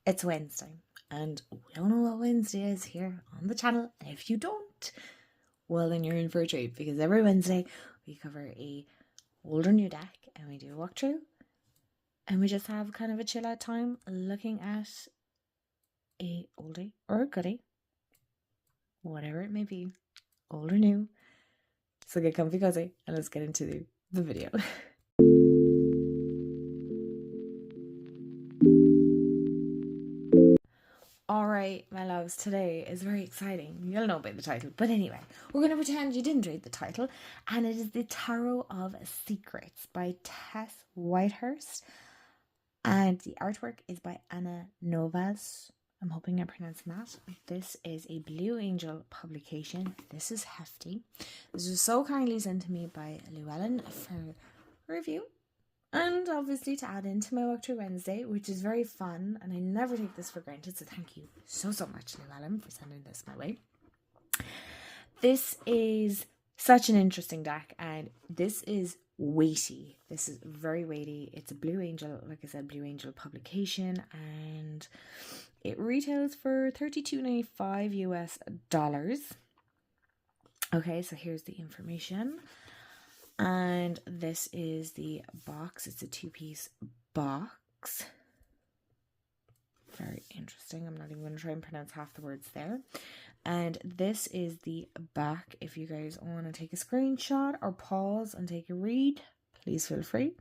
It's Wednesday, and we all know what Wednesday is here on the channel. And if you don't, well, then you're in for a treat, because every Wednesday we cover a old or new deck and we do a walkthrough, and we just have kind of a chill out time looking at a oldie or a goodie, whatever it may be, old or new. So get comfy cozy and let's get into the video. Alright, my loves, today is very exciting. You'll know by the title. But anyway, we're going to pretend you didn't read the title. And it is The Tarot of Secrets by Tess Whitehurst. And the artwork is by Anna Novas. I'm hoping I'm pronouncing that. This is a Blue Angel publication. This is hefty. This was so kindly sent to me by Llewellyn for review. And obviously to add into my Walkthrough Wednesday, which is very fun, and I never take this for granted, so thank you so much, Llewellyn, for sending this my way. This is such an interesting deck, and this is weighty. This is very weighty. It's a Blue Angel, like I said, Blue Angel publication, and it retails for $32.95 US dollars. Okay, so here's the information. And this is the box. It's a 2-piece box. Very interesting. I'm not even going to try and pronounce half the words there. And this is the back. If you guys want to take a screenshot or pause and take a read, please feel free.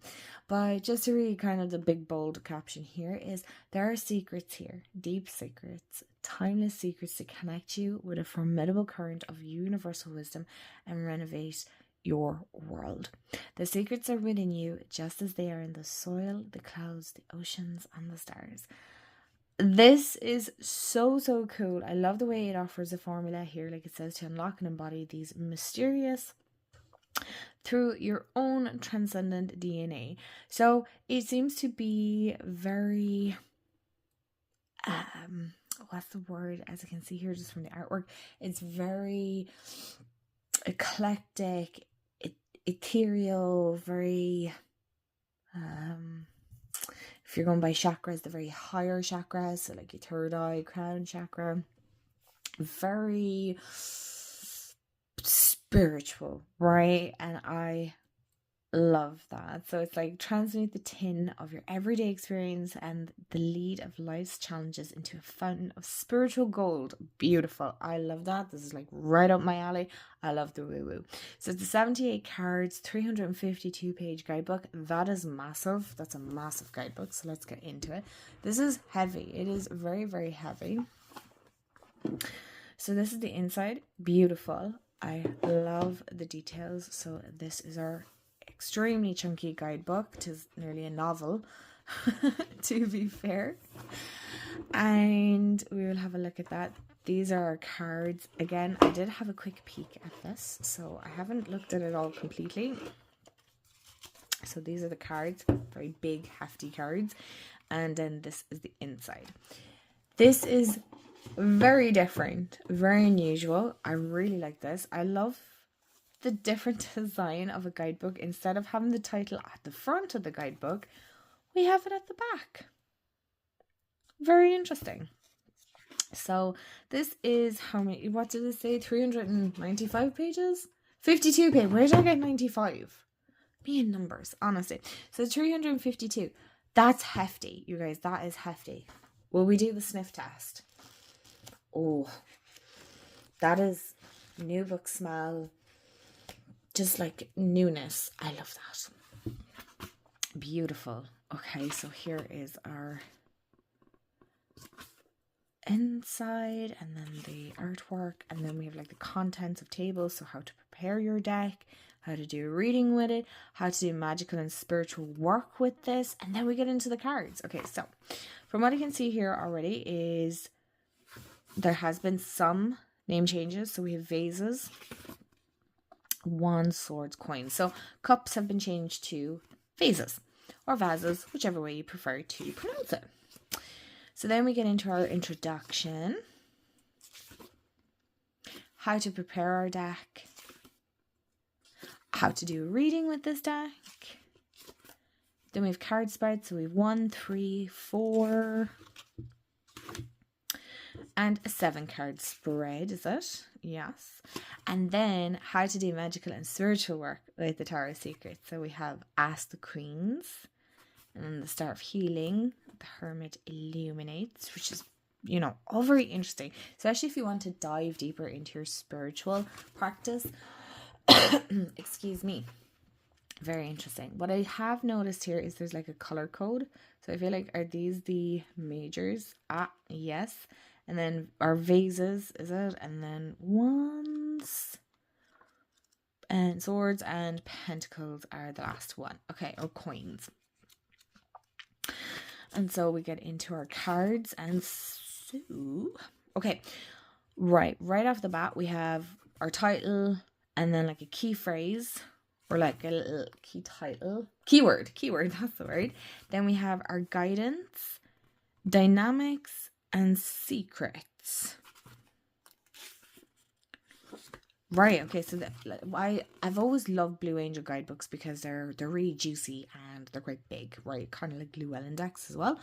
But just to read kind of the big bold caption here is, there are secrets here, deep secrets, timeless secrets to connect you with a formidable current of universal wisdom and renovate your world. The secrets are within you, just as they are in the soil, the clouds, the oceans, and the stars. This is so cool. I love the way it offers a formula here, like it says, to unlock and embody these mysterious through your own transcendent DNA. So it seems to be very what's the word, as I can see here just from the artwork, it's very eclectic, ethereal, very if you're going by chakras, the very higher chakras, so like your third eye, crown chakra, very spiritual, right? And I love that. So it's like transmute the tin of your everyday experience and the lead of life's challenges into a fountain of spiritual gold. Beautiful. I love that. This is like right up my alley. I love the woo-woo. So it's a 78 cards, 352 page guidebook. That is massive. That's a massive guidebook. So let's get into it. This is heavy. It is very heavy. So this is the inside. Beautiful. I love the details. So this is our extremely chunky guidebook. It is nearly a novel, to be fair. And we will have a look at that. These are our cards. Again, I did have a quick peek at this, so I haven't looked at it all completely. So these are the cards, very big, hefty cards. And then this is the inside. This is very different, very unusual. I really like this. I love the different design of a guidebook. Instead of having the title at the front of the guidebook, we have it at the back. Very interesting. So this is how many, what did it say, 395 pages? 52 pages. Where did I get 95? Me and numbers, honestly. So 352. That's hefty, you guys. That is hefty. Will we do the sniff test? Oh, that is new book smell. Just like newness. I love that. Beautiful. Okay, so here is our inside, and then the artwork, and then we have like the contents of tables. So how to prepare your deck, how to do a reading with it, how to do magical and spiritual work with this, and then we get into the cards. Okay, so from what I can see here already is there has been some name changes. So we have vases, wands, swords, coins. So cups have been changed to vases or vases, whichever way you prefer to pronounce it. So then we get into our introduction, how to prepare our deck, how to do a reading with this deck. Then we have card spreads. So we have 1, 3, 4, And a 7-card spread, is it? Yes. And then how to do magical and spiritual work with the Tarot Secrets. So we have Ask the Queens, and then the Star of Healing, the Hermit Illuminates, which is, you know, all very interesting, especially if you want to dive deeper into your spiritual practice. Excuse me. Very interesting. What I have noticed here is there's like a color code. So I feel like, are these the majors? Yes. And then our vases, is it? And then wands and swords and pentacles are the last one. Okay, or coins. And so we get into our cards, and so, okay, right off the bat, we have our title, and then like a key phrase, or like a little key title, keyword, that's the word. Then we have our guidance, dynamics, and secrets. Right, okay, so I've always loved Blue Angel guidebooks because they're really juicy and they're quite big, right? Kind of like Llewellyn decks as well.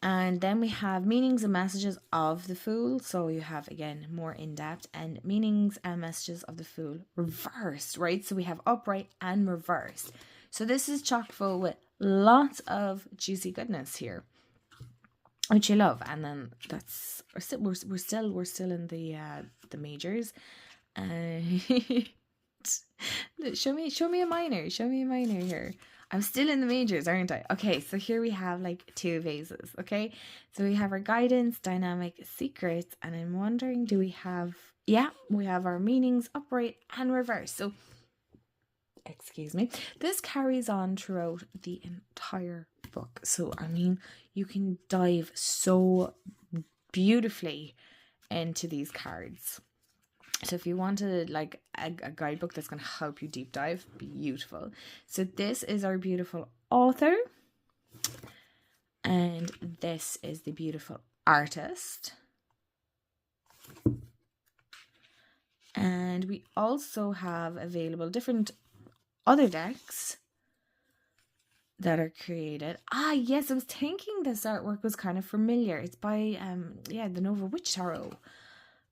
And then we have meanings and messages of the Fool. So you have, again, more in-depth, and meanings and messages of the Fool reversed, right? So we have upright and reversed. So this is chock full with lots of juicy goodness here, which you love. And then that's we're still in the majors. Show me a minor here. I'm still in the majors, aren't I? Okay, so here we have like 2 vases. Okay, so we have our guidance, dynamic, secrets, and I'm wondering, do we have? Yeah, we have our meanings, upright and reverse. So excuse me, this carries on throughout the entire book. So I mean, you can dive so beautifully into these cards. So if you wanted like a guidebook that's going to help you deep dive, beautiful. So this is our beautiful author, and this is the beautiful artist. And we also have available different other decks that are created. Yes, I was thinking this artwork was kind of familiar. It's by the Nova Witch Tarot.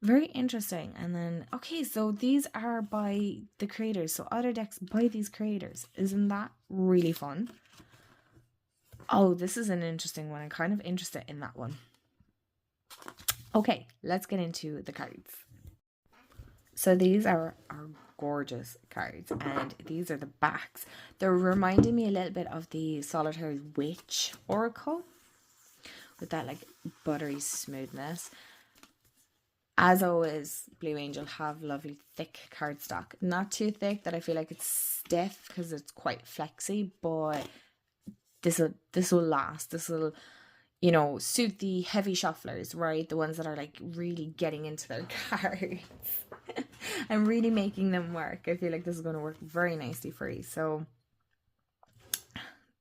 Very interesting. And then, okay, so these are by the creators. So other decks by these creators. Isn't that really fun? Oh, this is an interesting one. I'm kind of interested in that one. Okay, let's get into the cards. So these are our gorgeous cards, and these are the backs. They're reminding me a little bit of the Solitary Witch Oracle with that like buttery smoothness. As always, Blue Angel have lovely thick cardstock. Not too thick that I feel like it's stiff because it's quite flexy, but this will last. This will, you know, suit the heavy shufflers, right? The ones that are like really getting into their cards and really making them work. I feel like this is going to work very nicely for you. So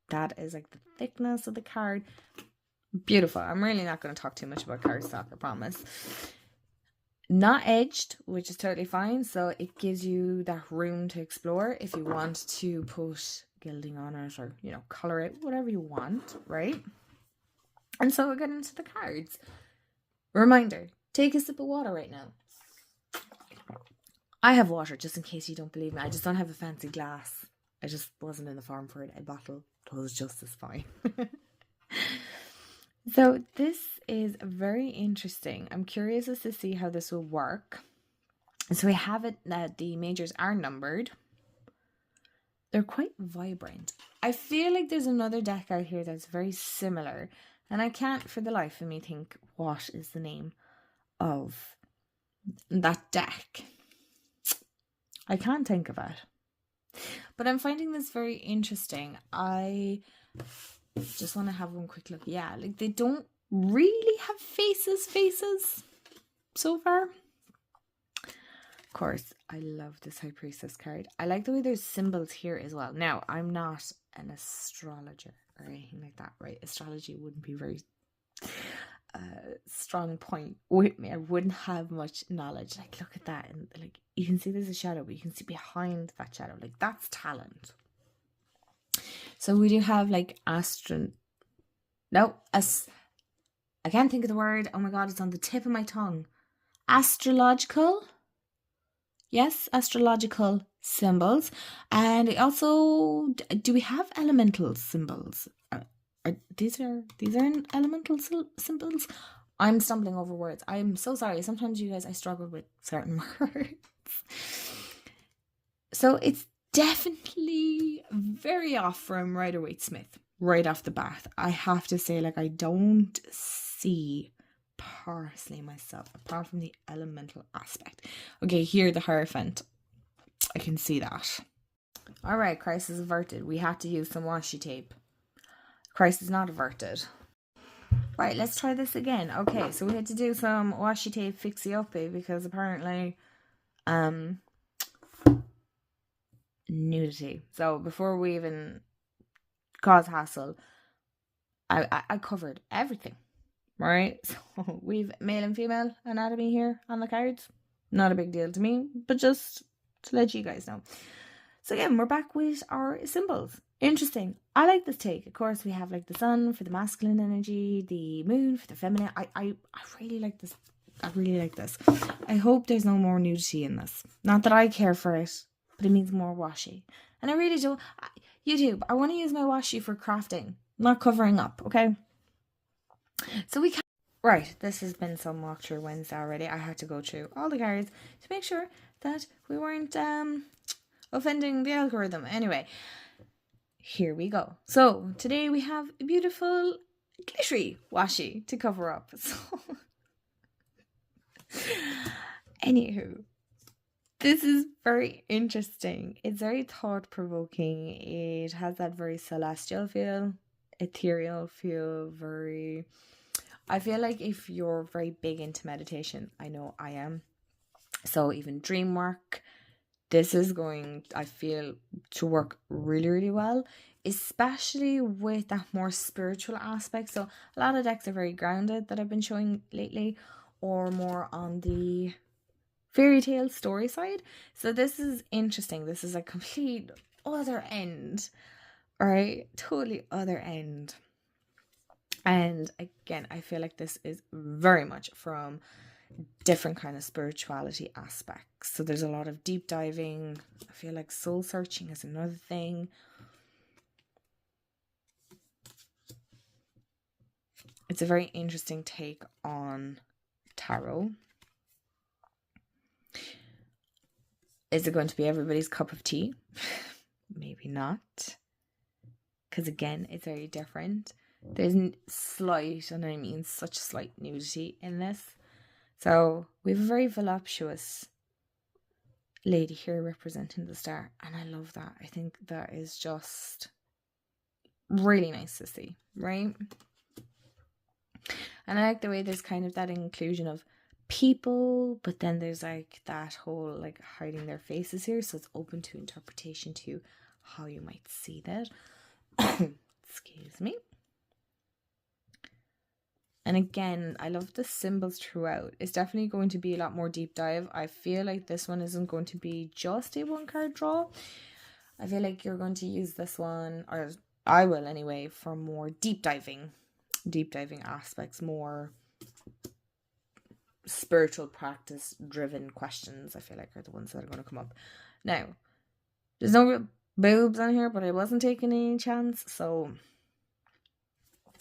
that is like the thickness of the card. Beautiful. I'm really not going to talk too much about cardstock, I promise. Not edged, which is totally fine. So it gives you that room to explore if you want to put gilding on it, or, you know, color it, whatever you want, right? And so we'll get into the cards. Reminder, take a sip of water right now. I have water, just in case you don't believe me. I just don't have a fancy glass. I just wasn't in the farm for it. A bottle was just as fine. So this is very interesting. I'm curious as to see how this will work. So we have it that the majors are numbered. They're quite vibrant. I feel like there's another deck out here that's very similar, and I can't for the life of me think what is the name of that deck. I can't think of it. But I'm finding this very interesting. I just want to have one quick look. Yeah, like they don't really have faces so far. Of course, I love this High Priestess card. I like the way there's symbols here as well. Now, I'm not an astrologer or anything like that, right? Astrology wouldn't be very strong point with me. I wouldn't have much knowledge. Like, look at that, and like you can see there's a shadow, but you can see behind that shadow. Like, that's talent. So we do have like I can't think of the word. Oh my God, it's on the tip of my tongue. Astrological. Yes, astrological symbols. And also, do we have elemental symbols? These are elemental symbols? I'm stumbling over words. I'm so sorry. Sometimes, you guys, I struggle with certain words. So it's definitely very off from Rider-Waite-Smith right off the bat. I have to say, like, I don't see parsley myself, apart from the elemental aspect. Okay, here, the Hierophant. I can see that. All right, crisis averted. We had to use some washi tape. Crisis not averted. Right, let's try this again. Okay, so we had to do some washi tape fixie-uppy because apparently, nudity. So before we even cause hassle, I covered everything. Right, so we've male and female anatomy here on the cards. Not a big deal to me, but just to let you guys know. So again, we're back with our symbols. Interesting. I like this take. Of course, we have like the sun for the masculine energy, the moon for the feminine. I really like this. I really like this. I hope there's no more nudity in this. Not that I care for it, but it means more washi. And I really do. YouTube, I want to use my washi for crafting, not covering up, okay? So we can. Right, this has been some Walkthrough Wednesday already. I had to go through all the cards to make sure that we weren't offending the algorithm. Anyway, here we go. So today we have a beautiful glittery washi to cover up. So anywho, this is very interesting. It's very thought-provoking. It has that very celestial feel, ethereal feel, I feel like if you're very big into meditation, I know I am. So even dream work, this is going, I feel, to work really, really well, especially with that more spiritual aspect. So a lot of decks are very grounded that I've been showing lately, or more on the fairy tale story side. So this is interesting. This is a complete other end, right? Totally other end. And again, I feel like this is very much from different kind of spirituality aspects. So there's a lot of deep diving. I feel like soul searching is another thing. It's a very interesting take on tarot. Is it going to be everybody's cup of tea? Maybe not. Because again, it's very different. There's slight, and I mean such slight nudity in this. So we have a very voluptuous lady here representing the star. And I love that. I think that is just really nice to see, right? And I like the way there's kind of that inclusion of people, but then there's like that whole like hiding their faces here. So it's open to interpretation to how you might see that. Excuse me. And again, I love the symbols throughout. It's definitely going to be a lot more deep dive. I feel like this one isn't going to be just a one card draw. I feel like you're going to use this one, or I will anyway, for more deep diving aspects, more spiritual practice driven questions, I feel like, are the ones that are going to come up. Now, there's no real boobs on here, but I wasn't taking any chance, so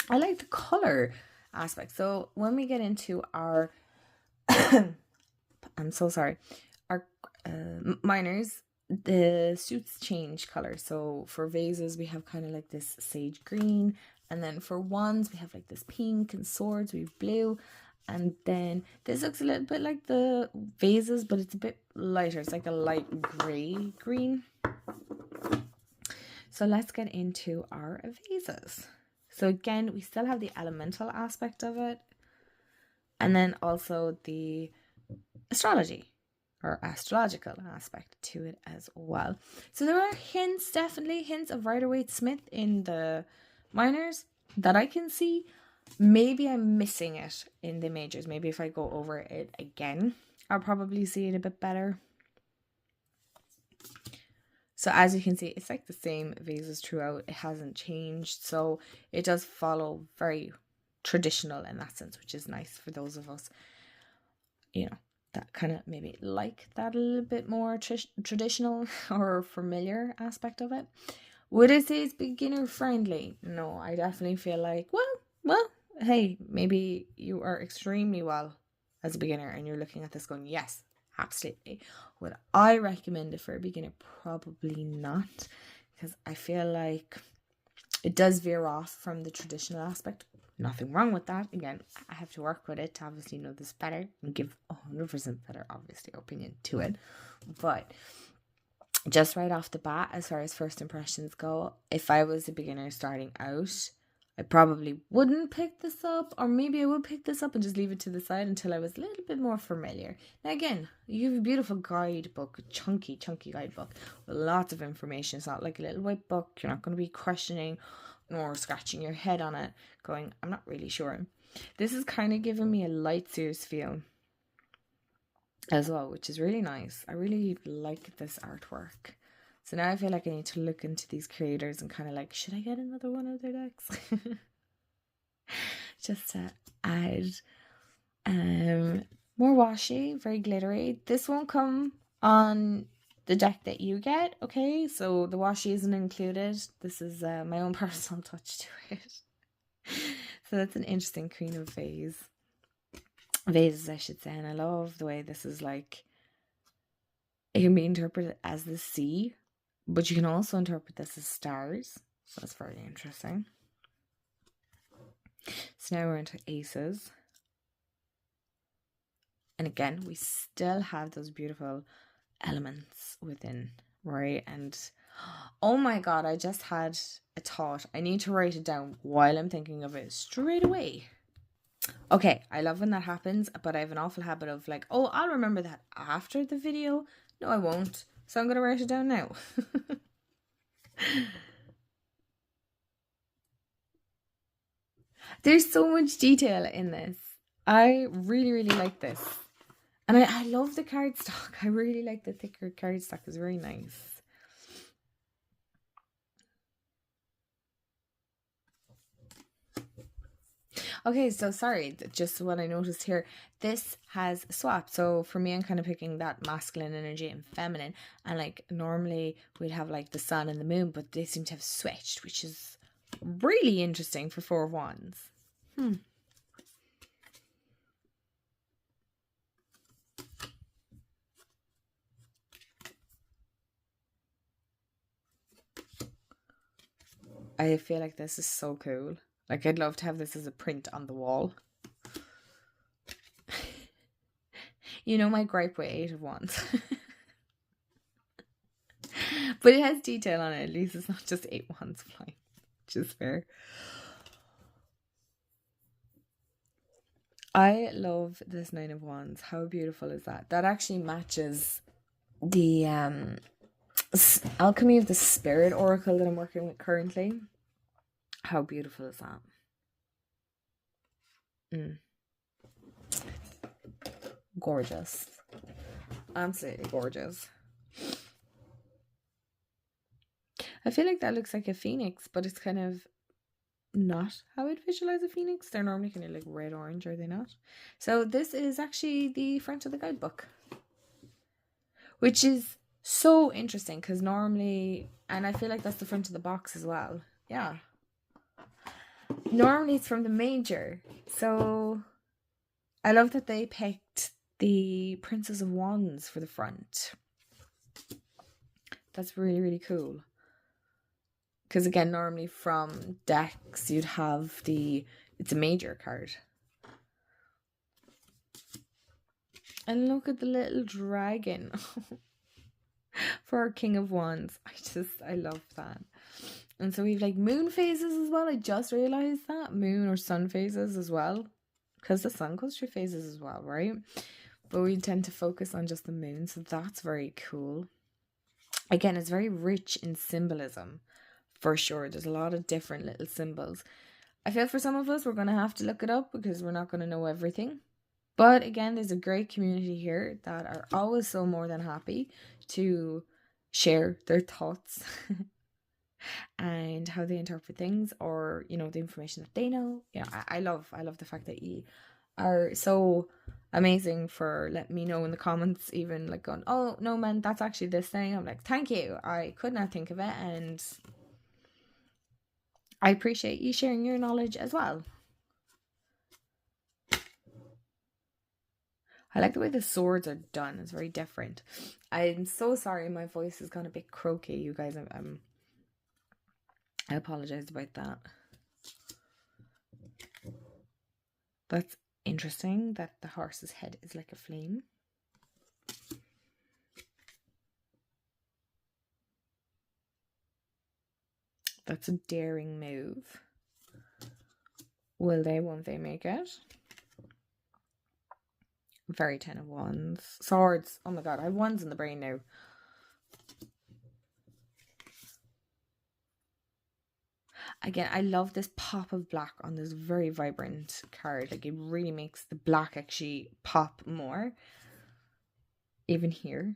I like the color aspect. So when we get into our I'm so sorry, our minors, the suits change color. So for vases we have kind of like this sage green, and then for wands we have like this pink, and swords we have blue, and then this looks a little bit like the vases, but it's a bit lighter. It's like a light gray green. So let's get into our vases. So again, we still have the elemental aspect of it, and then also the astrology or astrological aspect to it as well. So there are definitely hints of Rider-Waite-Smith in the minors that I can see. Maybe I'm missing it in the majors. Maybe if I go over it again, I'll probably see it a bit better. So as you can see, it's like the same vases throughout. It hasn't changed. So it does follow very traditional in that sense, which is nice for those of us, you know, that kind of maybe like that a little bit more traditional or familiar aspect of it. Would I say it's beginner friendly? No, I definitely feel like, well, hey, maybe you are extremely well as a beginner and you're looking at this going, yes, absolutely. Would I recommend it for a beginner? Probably not, because I feel like it does veer off from the traditional aspect. Nothing wrong with that. Again, I have to work with it to obviously know this better and give 100% better, obviously, opinion to it. But just right off the bat, as far as first impressions go, if I was a beginner starting out, I probably wouldn't pick this up, or maybe I would pick this up and just leave it to the side until I was a little bit more familiar. Now again, you have a beautiful guidebook, a chunky guidebook with lots of information. It's not like a little white book. You're not going to be questioning or scratching your head on it going, I'm not really sure. This is kind of giving me a Light Series feel as well, which is really nice. I really like this artwork. So now I feel like I need to look into these creators and kind of like, should I get another one of their decks? Just to add more washi, very glittery. This won't come on the deck that you get, okay? So the washi isn't included. This is my own personal touch to it. So that's an interesting Queen of Vases, I should say. And I love the way this is like, it can be interpreted as the sea, but you can also interpret this as stars. So that's very interesting. So now we're into aces. And again, we still have those beautiful elements within, right? And oh my god, I just had a thought. I need to write it down while I'm thinking of it straight away. Okay, I love when that happens, but I have an awful habit of like, oh, I'll remember that after the video. No, I won't. So I'm going to write it down now. There's so much detail in this. I really like this. And I love the cardstock. I really like the thicker cardstock. It's very nice. Okay, so sorry, just what I noticed here. This has swapped. So for me, I'm kind of picking that masculine energy and feminine. And like normally we'd have like the sun and the moon, but they seem to have switched, which is really interesting for Four of Wands. I feel like this is so cool. Like, I'd love to have this as a print on the wall. You know my gripe with Eight of Wands. But it has detail on it. At least it's not just 8 wands flying, which is fair. I love this 9 of Wands. How beautiful is that? That actually matches the Alchemy of the Spirit Oracle that I'm working with currently. How beautiful is that? Gorgeous. Absolutely gorgeous. I feel like that looks like a phoenix, but it's kind of not how I'd visualize a phoenix. They're normally kind of like red-orange, are they not? So this is actually the front of the guidebook, which is so interesting because normally, and I feel like that's the front of the box as well. Yeah. Normally it's from the major. So I love that they picked the Princess of Wands for the front. That's really cool. Because again, normally from decks, you'd have it's a major card. And look at the little dragon for our King of Wands. I love that. And so we've like moon phases as well. I just realized that. Moon or sun phases as well. Because the sun goes through phases as well, right? But we tend to focus on just the moon. So that's very cool. Again, it's very rich in symbolism. For sure. There's a lot of different little symbols. I feel for some of us, we're going to have to look it up because we're not going to know everything. But again, there's a great community here that are always so more than happy to share their thoughts and how they interpret things, or you know, the information that they know. You know, I love the fact that you are so amazing for letting me know in the comments, even like going, oh no man, that's actually this thing. I'm like, thank you, I could not think of it, and I appreciate you sharing your knowledge as well. I like the way the swords are done. It's very different. I'm so sorry my voice has gone a bit croaky, you guys. I apologize about that. That's interesting that the horse's head is like a flame. That's a daring move. Will they, won't they make it? Very 10 of Wands. Swords. Oh my god, I have wands in the brain now. Again, I love this pop of black on this very vibrant card. Like, it really makes the black actually pop more. Even here.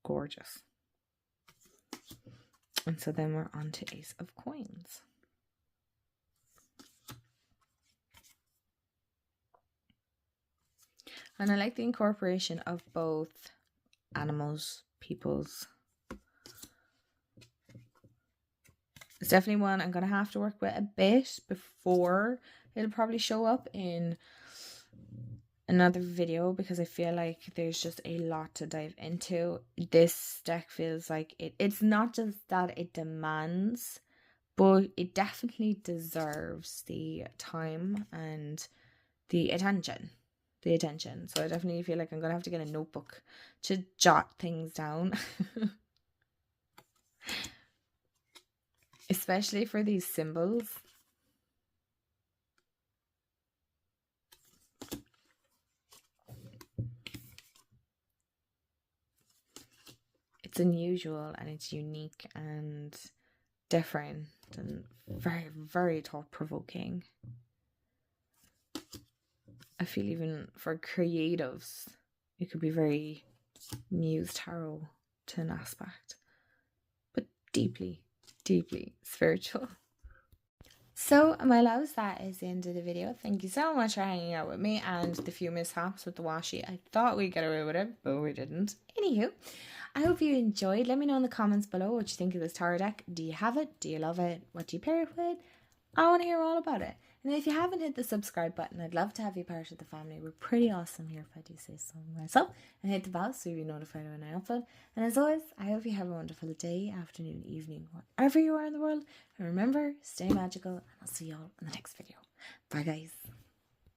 Gorgeous. And so then we're on to Ace of Coins. And I like the incorporation of both animals, peoples. It's definitely one I'm going to have to work with a bit before it'll probably show up in another video, because I feel like there's just a lot to dive into. This deck feels like it's not just that it demands, but it definitely deserves the time and the attention. So I definitely feel like I'm gonna have to get a notebook to jot things down. Especially for these symbols. It's unusual and it's unique and different and very, very thought-provoking. I feel even for creatives, it could be very Muse Tarot to an aspect, but deeply, deeply spiritual. So, my loves, that is the end of the video. Thank you so much for hanging out with me and the few mishaps with the washi. I thought we'd get away with it, but we didn't. Anywho, I hope you enjoyed. Let me know in the comments below what you think of this tarot deck. Do you have it? Do you love it? What do you pair it with? I want to hear all about it. And if you haven't hit the subscribe button, I'd love to have you part of the family. We're pretty awesome here, if I do say so myself. And hit the bell so you'll be notified when I upload. And as always, I hope you have a wonderful day, afternoon, evening, wherever you are in the world. And remember, stay magical, and I'll see you all in the next video. Bye, guys.